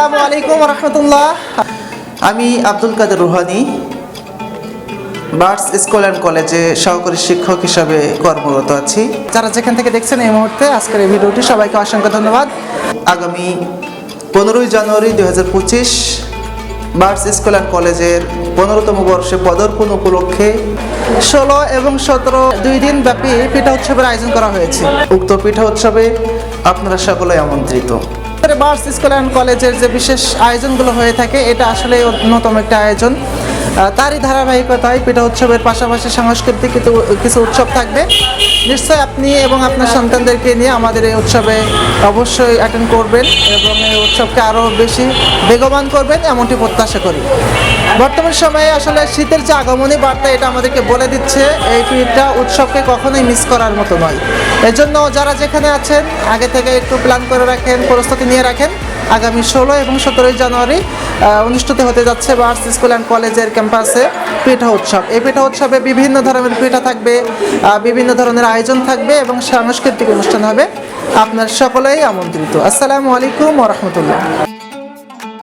আসসালামু আলাইকুম রহমতুল্লাহ। আমি আব্দুল কাদের রুহানি বার্ডস স্কুল অ্যান্ড কলেজে সহকারী শিক্ষক হিসাবে কর্মরত আছি। যারা যেখান থেকে দেখছেন এই মুহূর্তে আজকের এই ভিডিওটি, সবাইকে অসংখ্য ধন্যবাদ। আগামী 15ই জানুয়ারি 2025 বার্ডস স্কুল অ্যান্ড কলেজের 15তম বর্ষে পদার্পণ উপলক্ষে 16 এবং 17 দুই দিন ব্যাপী পিঠা উৎসবের আয়োজন করা হয়েছে। উক্ত পিঠা উৎসবে আপনারা সকলেই আমন্ত্রিত। বার্ডস স্কুল অ্যান্ড কলেজের যে বিশেষ আয়োজনগুলো হয়ে থাকে, এটা আসলে অন্যতম একটা আয়োজন। তারই ধারাবাহিকতায় পিঠা উৎসবের পাশাপাশি সাংস্কৃতিক কিছু উৎসব থাকবে। নিশ্চয়ই আপনি এবং আপনার সন্তানদেরকে নিয়ে আমাদের এই উৎসবে অবশ্যই অ্যাটেন্ড করবেন এবং এই উৎসবকে আরও বেশি বেগবান করবেন, এমনটি প্রত্যাশা করি। বর্তমান সময়ে আসলে শীতের যে আগমনী বার্তা, এটা আমাদেরকে বলে দিচ্ছে এই পিঠা উৎসবকে কখনোই মিস করার মতো নয়। এজন্য যারা যেখানে আছেন আগে থেকে একটু প্ল্যান করে রাখেন, প্রস্তুতি নিয়ে রাখেন। আগামী 16 এবং 17 জানুয়ারি অনুষ্ঠিত হতে যাচ্ছে বার্ডস স্কুল অ্যান্ড কলেজের ক্যাম্পাসে পিঠা উৎসব। এই পিঠা উৎসবে বিভিন্ন ধরনের পিঠা থাকবে, বিভিন্ন ধরনের আয়োজন থাকবে এবং সাংস্কৃতিক অনুষ্ঠান হবে। আপনার সকলেই আমন্ত্রিত। আসসালামু আলাইকুম ওয়া রাহমাতুল্লাহ।